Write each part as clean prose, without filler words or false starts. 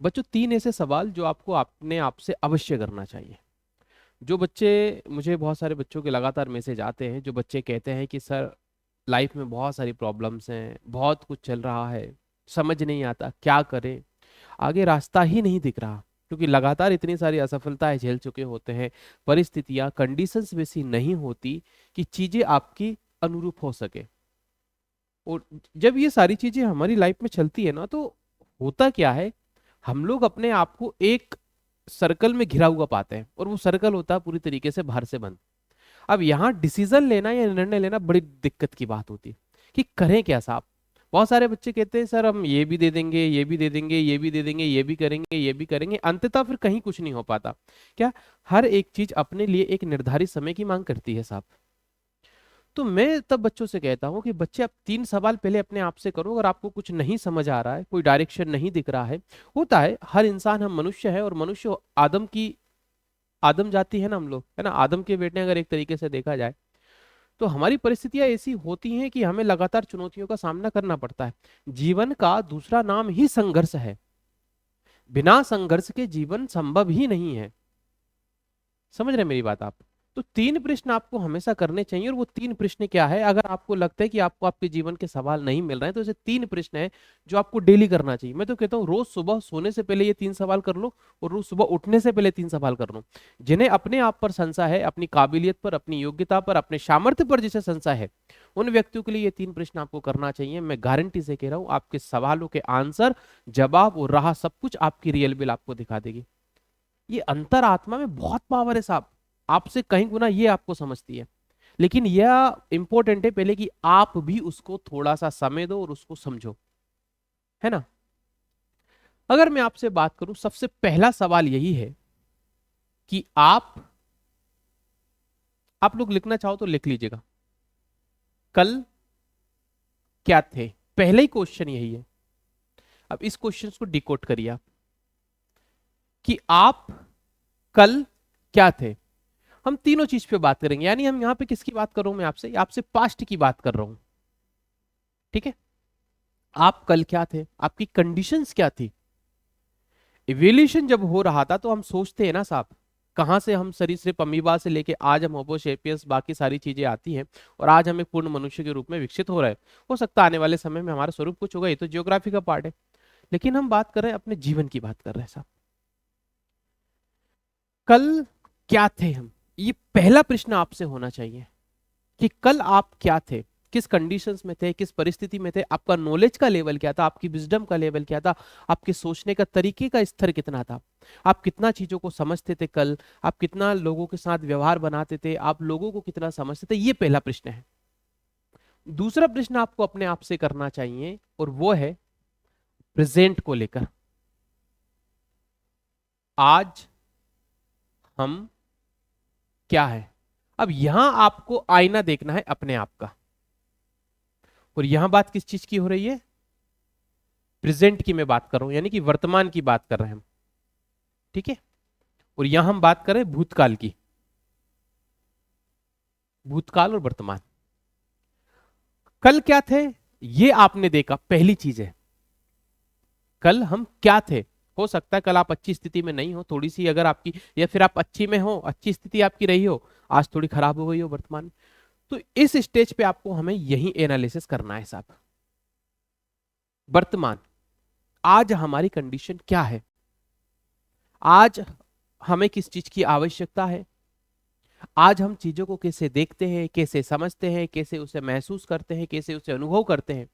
बच्चों, 3 ऐसे सवाल जो आपको अपने आप से अवश्य करना चाहिए। जो बच्चे, मुझे बहुत सारे बच्चों के लगातार मैसेज आते हैं, जो बच्चे कहते हैं कि सर लाइफ में बहुत सारी प्रॉब्लम्स हैं, बहुत कुछ चल रहा है, समझ नहीं आता क्या करें, आगे रास्ता ही नहीं दिख रहा, क्योंकि लगातार इतनी सारी असफलताएं झेल चुके होते हैं। परिस्थितियां, कंडीशंस वैसी नहीं होती कि चीजें आपकी अनुरूप हो सके। और जब ये सारी चीजें हमारी लाइफ में चलती है ना, तो होता क्या है, हम लोग अपने आप को एक सर्कल में घिरा हुआ पाते हैं, और वो सर्कल होता है पूरी तरीके से बाहर से बंद। अब यहाँ डिसीजन लेना या निर्णय लेना बड़ी दिक्कत की बात होती है कि करें क्या साहब। बहुत सारे बच्चे कहते हैं सर हम ये भी दे देंगे, ये भी दे देंगे, ये भी दे देंगे, ये भी करेंगे, ये भी करेंगे, अंततः फिर कहीं कुछ नहीं हो पाता। क्या, हर एक चीज अपने लिए एक निर्धारित समय की मांग करती है साहब। तो मैं तब बच्चों से कहता हूँ कि बच्चे, आप 3 सवाल पहले अपने आप से करो। अगर आपको कुछ नहीं समझ आ रहा है, कोई डायरेक्शन नहीं दिख रहा है, होता है, हर इंसान, हम मनुष्य है, और मनुष्य आदम की, आदम जाति है ना हम लोग, है ना, आदम के बेटे अगर एक तरीके से देखा जाए, तो हमारी परिस्थितियां ऐसी होती हैं कि हमें लगातार चुनौतियों का सामना करना पड़ता है। जीवन का दूसरा नाम ही संघर्ष है। बिना संघर्ष के जीवन संभव ही नहीं है। समझ रहे हैं मेरी बात आप? तो 3 प्रश्न आपको हमेशा करने चाहिए, और वो 3 प्रश्न क्या है, अगर आपको लगता है कि आपको आपके जीवन के सवाल नहीं मिल रहे हैं, तो ऐसे 3 प्रश्न है जो आपको डेली करना चाहिए। मैं तो कहता हूँ रोज सुबह सोने से पहले ये 3 सवाल कर लो, और रोज सुबह उठने से पहले 3 सवाल कर लो। जिन्हें अपने आप पर संशय है, अपनी काबिलियत पर, अपनी योग्यता पर, अपने सामर्थ्य पर जिसे संशय है, उन व्यक्तियों के लिए ये 3 प्रश्न आपको करना चाहिए। मैं गारंटी से कह रहा हूँ, आपके सवालों के आंसर, जवाब और राह सब कुछ आपकी रियल बिल आपको दिखा देगी। ये अंतरात्मा में बहुत पावर है साहब, आपसे कहीं गुना ये आपको समझती है। लेकिन यह इंपॉर्टेंट है पहले कि आप भी उसको थोड़ा सा समय दो और उसको समझो, है ना। अगर मैं आपसे बात करूं, सबसे पहला सवाल यही है कि आप लोग लिखना चाहो तो लिख लीजिएगा, कल क्या थे। पहले ही क्वेश्चन यही है। अब इस क्वेश्चन को डिकोड करिए आप, कि आप कल क्या थे। हम तीनों चीज पे बात करेंगे, यानी हम यहां पे किसकी बात कर रहा हूं, मैं आपसे आपसे पास्ट की बात कर रहा हूं। ठीक है, आप कल क्या थे, आपकी कंडीशंस क्या थी। इवोल्यूशन जब हो रहा था तो हम सोचते हैं ना साहब, कहां से हम सरीसृप अमीबा से लेके आज हम होमो सेपियंस, बाकी सारी चीजें आती हैं, और आज हम एक पूर्ण मनुष्य के रूप में विकसित हो रहे हैं। हो सकता है आने वाले समय में हमारा स्वरूप कुछ होगा, ये तो जियोग्राफी का पार्ट है। लेकिन हम बात कर रहे हैं अपने जीवन की, बात कर रहे हैं साहब। कल क्या थे हम, ये पहला प्रश्न आपसे होना चाहिए कि कल आप क्या थे, किस कंडीशंस में थे, किस परिस्थिति में थे, आपका नॉलेज का लेवल क्या था, आपकी विजडम का लेवल क्या था, आपके सोचने का तरीके का स्तर कितना था, आप कितना चीजों को समझते थे कल, आप कितना लोगों के साथ व्यवहार बनाते थे, आप लोगों को कितना समझते थे। ये पहला प्रश्न है। दूसरा प्रश्न आपको अपने आप से करना चाहिए, और वो है प्रेजेंट को लेकर। आज हम क्या है। अब यहां आपको आईना देखना है अपने आप का, और यहां बात किस चीज की हो रही है, प्रेजेंट की मैं बात कर रहा हूं, यानी कि वर्तमान की बात कर रहे हैं हम। ठीक है, और यहां हम बात करें भूतकाल की, भूतकाल और वर्तमान। कल क्या थे, ये आपने देखा, पहली चीज है, कल हम क्या थे। हो सकता है कल आप अच्छी स्थिति में नहीं हो, थोड़ी सी अगर आपकी, या फिर आप अच्छी में हो, अच्छी स्थिति आपकी रही हो, आज थोड़ी खराब हो गई हो वर्तमान में। तो इस स्टेज पे आपको हमें यही एनालिसिस करना है साहब। वर्तमान, आज हमारी कंडीशन क्या है, आज हमें किस चीज की आवश्यकता है, आज हम चीजों को कैसे देखते हैं, कैसे समझते हैं, कैसे उसे महसूस करते हैं, कैसे उसे अनुभव करते हैं।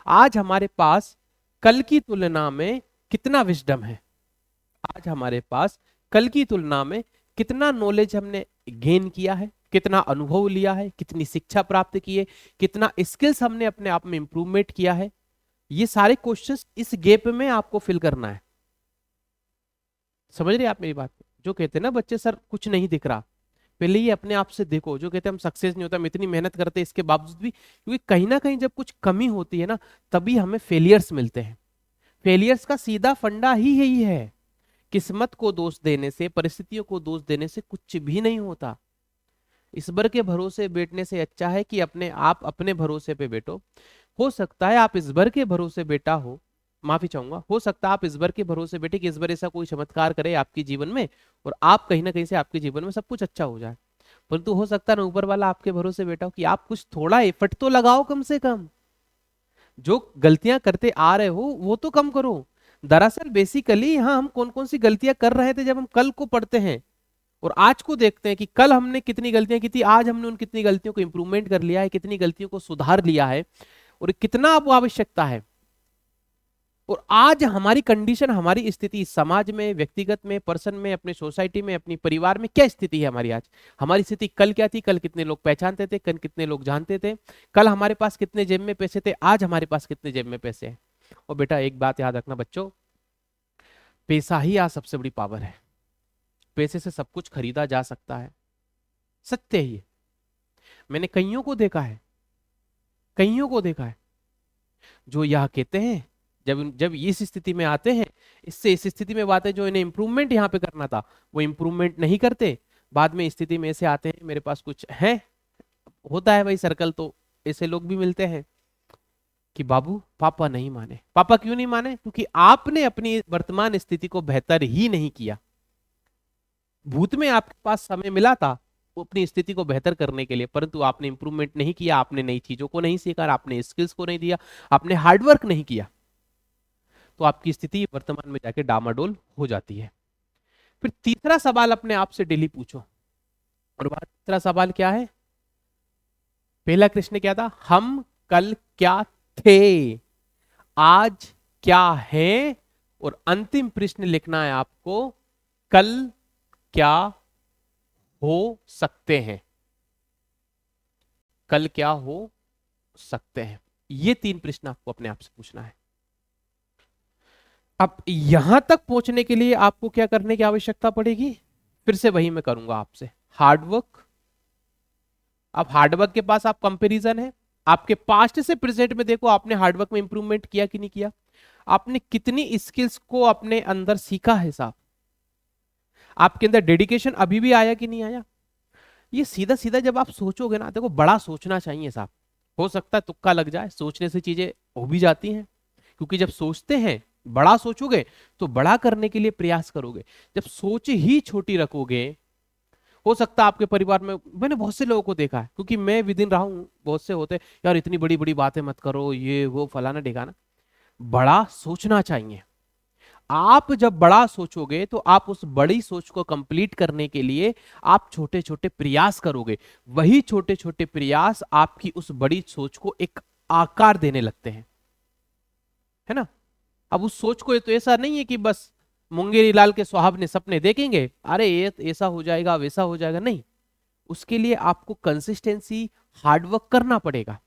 आज हमारे पास कल की तुलना में कितना विजडम है, आज हमारे पास कल की तुलना में कितना नॉलेज हमने गेन किया है, कितना अनुभव लिया है, कितनी शिक्षा प्राप्त की है, कितना स्किल्स हमने अपने आप में इंप्रूवमेंट किया है। ये सारे क्वेश्चंस इस गैप में आपको फिल करना है। समझ रहे हैं आप मेरी बात? जो कहते हैं ना बच्चे सर कुछ नहीं दिख रहा, पहले ये अपने आप से देखो। जो कहते हैं हम सक्सेस नहीं होता, हम इतनी मेहनत करते हैं इसके बावजूद भी, क्योंकि कहीं ना कहीं जब कुछ कमी होती है ना, तभी हमें फेलियर्स मिलते हैं। फेलियर्स का सीधा फंडा ही यही है, किस्मत को दोष देने से, परिस्थितियों को दोष देने से कुछ भी नहीं होता। ईश्वर के भरोसे बैठने से अच्छा है कि अपने आप अपने भरोसे पे बैठो। हो सकता है आप ईश्वर के भरोसे बैठा हो, माफी चाहूंगा, हो सकता है आप ईश्वर के भरोसे बैठे कि ईश्वर ऐसा कोई चमत्कार करे आपके जीवन में और आप कहीं ना कहीं से आपके जीवन में सब कुछ अच्छा हो जाए। परंतु हो सकता है ना ऊपर वाला आपके भरोसे बैठा हो कि आप कुछ थोड़ा एफर्ट तो लगाओ कम से कम, जो गलतियां करते आ रहे हो वो तो कम करो। दरअसल बेसिकली यहाँ हम कौन कौन सी गलतियां कर रहे थे जब हम कल को पढ़ते हैं और आज को देखते हैं कि कल हमने कितनी गलतियां की थी, आज हमने उन कितनी गलतियों को इंप्रूवमेंट कर लिया है, कितनी गलतियों को सुधार लिया है और कितना अब आवश्यकता है। और आज हमारी कंडीशन, हमारी स्थिति समाज में, व्यक्तिगत में, पर्सन में, अपने सोसाइटी में, अपनी परिवार में क्या स्थिति है हमारी आज। हमारी स्थिति कल क्या थी, कल कितने लोग पहचानते थे, कल कितने लोग जानते थे, कल हमारे पास कितने जेब में पैसे थे, आज हमारे पास कितने जेब में पैसे हैं। और बेटा एक बात याद रखना बच्चों, पैसा ही आज सबसे बड़ी पावर है। पैसे से सब कुछ खरीदा जा सकता है, सत्य ही है। मैंने कईयों को देखा है, कईयों को देखा है जो यह कहते हैं जब जब इस स्थिति में आते हैं, इससे इस स्थिति में बातें जो इन्हें इंप्रूवमेंट यहाँ पे करना था वो इंप्रूवमेंट नहीं करते। बाद में स्थिति में ऐसे आते हैं, मेरे पास कुछ है, होता है भाई सर्कल, तो ऐसे लोग भी मिलते हैं कि बाबू पापा नहीं माने। पापा क्यों नहीं माने? क्योंकि आपने अपनी वर्तमान स्थिति को बेहतर ही नहीं किया। भूत में आपके पास समय मिला था वो अपनी स्थिति को बेहतर करने के लिए, परंतु आपने इंप्रूवमेंट नहीं किया, आपने नई चीजों को नहीं सीखा, आपने स्किल्स को नहीं दिया, आपने हार्डवर्क नहीं किया, तो आपकी स्थिति वर्तमान में जाके डामाडोल हो जाती है। फिर तीसरा सवाल अपने आप से डेली पूछो, और वह तीसरा सवाल क्या है? पहला कृष्ण क्या था? हम कल क्या थे, आज क्या है, और अंतिम प्रश्न लिखना है आपको, कल क्या हो सकते हैं, कल क्या हो सकते हैं। ये 3 प्रश्न आपको अपने आप से पूछना है। अब यहां तक पहुंचने के लिए आपको क्या करने की आवश्यकता पड़ेगी? फिर से वही मैं करूंगा आपसे, हार्डवर्क। अब हार्डवर्क के पास आप कंपैरिजन है, आपके पास्ट से प्रेजेंट में देखो आपने हार्डवर्क में इंप्रूवमेंट किया कि नहीं किया, आपने कितनी स्किल्स को अपने अंदर सीखा है साहब, आपके अंदर डेडिकेशन अभी भी आया कि नहीं आया। ये सीधा सीधा जब आप सोचोगे ना, देखो बड़ा सोचना चाहिए साहब, हो सकता है तुक्का लग जाए, सोचने से चीजें हो भी जाती हैं, क्योंकि जब सोचते हैं बड़ा सोचोगे तो बड़ा करने के लिए प्रयास करोगे। जब सोच ही छोटी रखोगे, हो सकता है आपके परिवार में, मैंने बहुत से लोगों को देखा है, क्योंकि मैं विद इन रहा हूं, बहुत से होते यार इतनी बड़ी बड़ी बातें मत करो, ये वो फलाना ढिकाना। बड़ा सोचना चाहिए। आप जब बड़ा सोचोगे तो आप उस बड़ी सोच को कंप्लीट करने के लिए आप छोटे छोटे प्रयास करोगे, वही छोटे छोटे प्रयास आपकी उस बड़ी सोच को एक आकार देने लगते हैं, है ना। अब उस सोच को तो ऐसा नहीं है कि बस मुंगेरी लाल के सुहावने सपने देखेंगे, अरे ये ऐसा हो जाएगा वैसा हो जाएगा, नहीं। उसके लिए आपको कंसिस्टेंसी, हार्डवर्क करना पड़ेगा।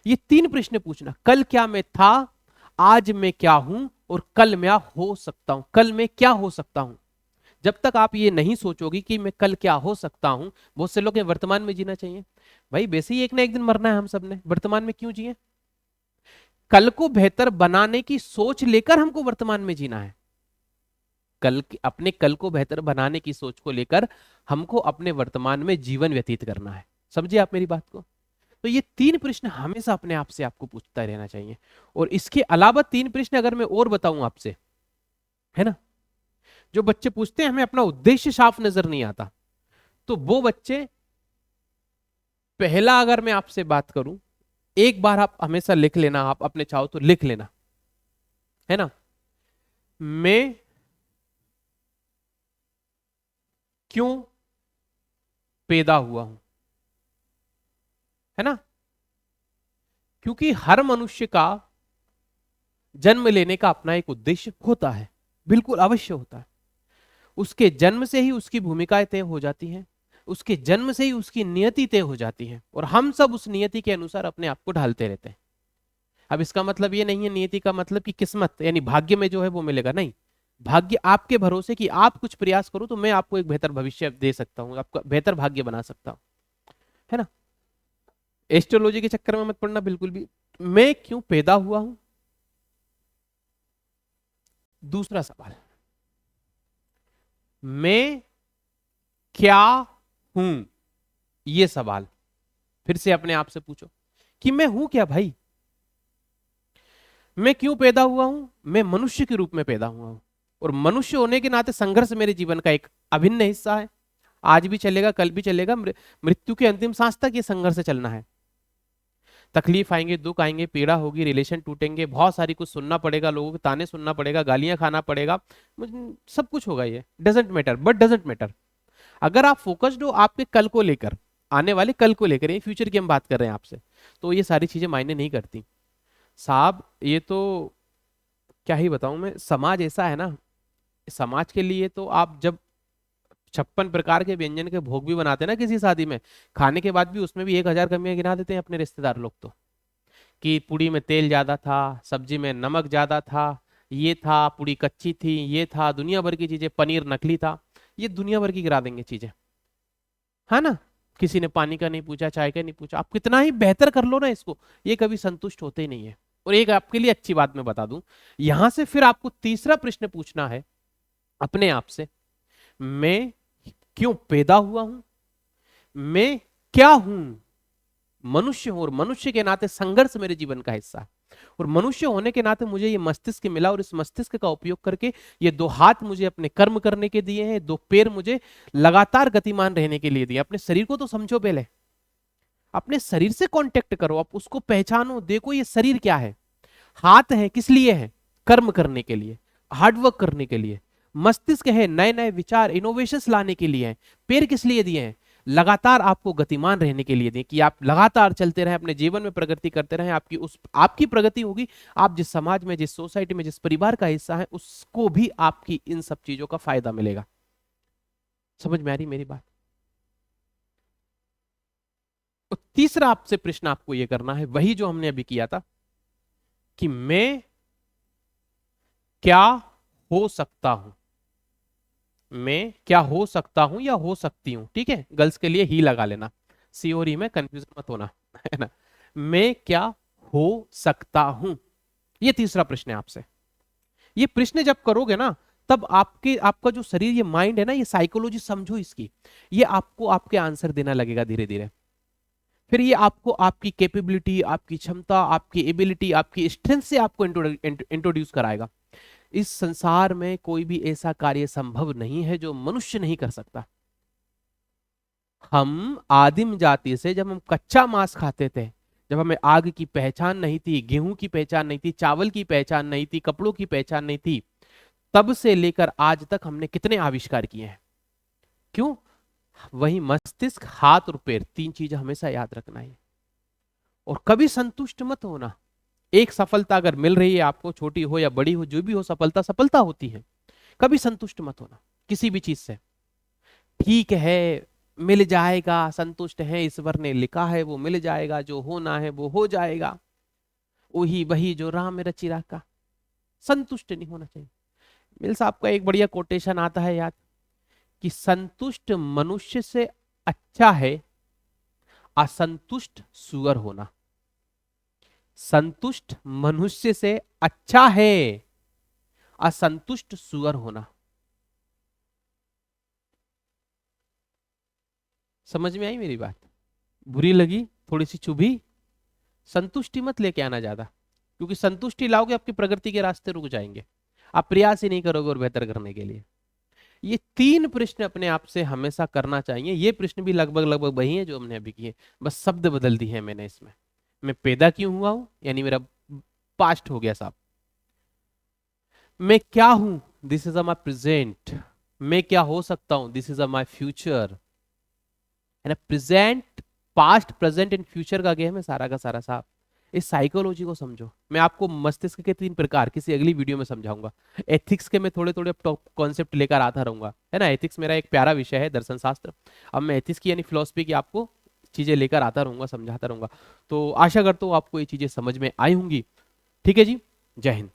ये 3 प्रश्न पूछना, कल क्या मैं था, आज मैं क्या हूं, और कल मैं हो सकता हूं, कल मैं क्या हो सकता हूं। जब तक आप ये नहीं सोचोगे कि मैं कल क्या हो सकता हूं, बहुत से लोग वर्तमान में जीना चाहिए। भाई वैसे ही एक ना एक दिन मरना है हम सब ने, वर्तमान में क्यों जिए? कल को बेहतर बनाने की सोच लेकर हमको वर्तमान में जीना है। अपने कल को बेहतर बनाने की सोच को लेकर हमको अपने वर्तमान में जीवन व्यतीत करना है। समझिए आप मेरी बात को। तो ये 3 प्रश्न हमेशा अपने आप से आपको पूछता रहना चाहिए। और इसके अलावा 3 प्रश्न अगर मैं और बताऊं आपसे, है ना, जो बच्चे पूछते हैं हमें अपना उद्देश्य साफ नजर नहीं आता, तो वो बच्चे, पहला अगर मैं आपसे बात करूं, एक बार आप हमेशा लिख लेना, आप अपने चाहो तो लिख लेना, है ना, मैं क्यों पैदा हुआ हूं, है ना। क्योंकि हर मनुष्य का जन्म लेने का अपना एक उद्देश्य होता है, बिल्कुल अवश्य होता है। उसके जन्म से ही उसकी भूमिकाएं तय हो जाती हैं, उसके जन्म से ही उसकी नियति तय हो जाती है, और हम सब उस नियति के अनुसार अपने आप को ढालते रहते हैं। अब इसका मतलब ये नहीं है, नियति का मतलब कि किस्मत यानी भाग्य में जो है वो मिलेगा, नहीं। भाग्य आपके भरोसे कि आप कुछ प्रयास करो तो मैं आपको एक बेहतर भविष्य दे सकता हूं, आपका बेहतर भाग्य बना सकता हूं, है ना। एस्ट्रोलॉजी के चक्कर में मत पड़ना बिल्कुल भी। मैं क्यों पैदा हुआ हूं? दूसरा सवाल, मैं क्या हूं? ये सवाल फिर से अपने आप से पूछो कि मैं हूं क्या भाई। मैं क्यों पैदा हुआ हूं? मैं मनुष्य के रूप में पैदा हुआ हूं, और मनुष्य होने के नाते संघर्ष मेरे जीवन का एक अभिन्न हिस्सा है। आज भी चलेगा, कल भी चलेगा, मृत्यु के अंतिम सांस तक ये संघर्ष चलना है। तकलीफ आएंगे, दुख आएंगे, पीड़ा होगी, रिलेशन टूटेंगे, बहुत सारी कुछ सुनना पड़ेगा, लोगों के ताने सुनना पड़ेगा, गालियां खाना पड़ेगा, सब कुछ होगा। ये doesn't matter, but doesn't matter अगर आप फोकस्ड हो आपके कल को लेकर, आने वाले कल को लेकर, ये फ्यूचर की हम बात कर रहे हैं आपसे, तो ये सारी चीजें मायने नहीं करती साहब। ये तो क्या ही बताऊं मैं, समाज ऐसा है ना, समाज के लिए तो आप जब 56 प्रकार के व्यंजन के भोग भी बनाते हैं ना किसी शादी में, खाने के बाद भी उसमें भी 1000 कमियां गिना देते हैं अपने रिश्तेदार लोग तो, कि पूड़ी में तेल ज्यादा था, सब्जी में नमक ज्यादा था, ये था, पूड़ी कच्ची थी, ये था, दुनिया भर की चीजें, पनीर नकली था, ये दुनिया भर की गिरा देंगे चीजें, है ना। किसी ने पानी का नहीं पूछा, चाय का नहीं पूछा, आप कितना ही बेहतर कर लो ना इसको, ये कभी संतुष्ट होते ही नहीं है। और एक आपके लिए अच्छी बात मैं बता दूं, यहां से फिर आपको तीसरा प्रश्न पूछना है अपने आप से, मैं क्यों पैदा हुआ हूं, मैं क्या हूं, मनुष्य हूं, और मनुष्य के नाते संघर्ष मेरे जीवन का हिस्सा है, और मनुष्य होने के नाते मुझे ये मस्तिष्क मिला, और इस मस्तिष्क का उपयोग करके ये 2 हाथ मुझे अपने कर्म करने के दिए हैं, 2 पैर मुझे लगातार गतिमान रहने के लिए दिए। अपने शरीर को तो समझो, पहले अपने शरीर से कांटेक्ट करो, आप उसको पहचानो, देखो ये शरीर क्या है। हाथ है किस लिए है? कर्म करने के लिए, हार्डवर्क करने के लिए। मस्तिष्क है नए नए विचार, इनोवेशंस लाने के लिए है। पैर किस लिए दिए हैं? लगातार आपको गतिमान रहने के लिए दिए, कि आप लगातार चलते रहें, अपने जीवन में प्रगति करते रहें। आपकी प्रगति होगी, आप जिस समाज में, जिस सोसाइटी में, जिस परिवार का हिस्सा है, उसको भी आपकी इन सब चीजों का फायदा मिलेगा। समझ में आ रही मेरी बात? और तीसरा आपसे प्रश्न आपको यह करना है, वही जो हमने अभी किया था, कि मैं क्या हो सकता हूं, मैं क्या हो सकता हूं या हो सकती हूं। ठीक है, गर्ल्स के लिए ही लगा लेना, सी और ई में कंफ्यूज मत होना, है ना। मैं क्या हो सकता हूं, ये तीसरा प्रश्न है आपसे। ये प्रश्न जब करोगे ना, तब आपका जो शरीर, ये माइंड है ना, ये साइकोलॉजी समझो इसकी, ये आपको आपके आंसर देना लगेगा धीरे धीरे। फिर ये आपको आपकी कैपेबिलिटी, आपकी क्षमता, आपकी एबिलिटी, आपकी स्ट्रेंथ से आपको इंट्रोड्यूस कराएगा। इस संसार में कोई भी ऐसा कार्य संभव नहीं है जो मनुष्य नहीं कर सकता। हम आदिम जाति से, जब हम कच्चा मांस खाते थे, जब हमें आग की पहचान नहीं थी, गेहूं की पहचान नहीं थी, चावल की पहचान नहीं थी, कपड़ों की पहचान नहीं थी, तब से लेकर आज तक हमने कितने आविष्कार किए हैं। क्यों? वही मस्तिष्क, हाथ और पैर, 3 चीजें हमेशा याद रखना है। और कभी संतुष्ट मत होना। एक सफलता अगर मिल रही है आपको, छोटी हो या बड़ी हो, जो भी हो, सफलता सफलता होती है। कभी संतुष्ट मत होना किसी भी चीज से। ठीक है, मिल जाएगा, संतुष्ट है, ईश्वर ने लिखा है वो मिल जाएगा, जो होना है वो हो जाएगा, वही वही जो राम में रची राखा। संतुष्ट नहीं होना चाहिए। मिल साहब का एक बढ़िया कोटेशन आता है याद, कि संतुष्ट मनुष्य से अच्छा है असंतुष्ट सुअर होना। संतुष्ट मनुष्य से अच्छा है असंतुष्ट सुअर होना। समझ में आई मेरी बात? बुरी लगी, थोड़ी सी चुभी? संतुष्टि मत लेके आना ज्यादा, क्योंकि संतुष्टि लाओगे आपकी प्रगति के रास्ते रुक जाएंगे, आप प्रयास ही नहीं करोगे और बेहतर करने के लिए। ये 3 प्रश्न अपने आप से हमेशा करना चाहिए। ये प्रश्न भी लगभग लगभग वही है जो हमने अभी किए, बस शब्द बदल दिए हैं मैंने इसमें। मैं पैदा क्यों हुआ हूं, यानी मेरा पास्ट हो गया साहब। मैं क्या हूं, this is a my present. मैं क्या हो सकता हूं, this is a my future. है ना, present, past, present and future का गेम है सारा का सारा साहब। इस साइकोलॉजी को समझो। मैं आपको मस्तिष्क के 3 प्रकार किसी अगली वीडियो में समझाऊंगा। एथिक्स के मैं थोड़े थोड़े कॉन्सेप्ट लेकर आता रहूंगा, है ना। एथिक्स मेरा एक प्यारा विषय है, दर्शन शास्त्र। अब मैं एथिक्स की यानी फिलोसफी की आपको चीजें लेकर आता रहूंगा, समझाता रहूंगा। तो आशा करता हूँ आपको ये चीजें समझ में आई होंगी। ठीक है जी, जय हिंद।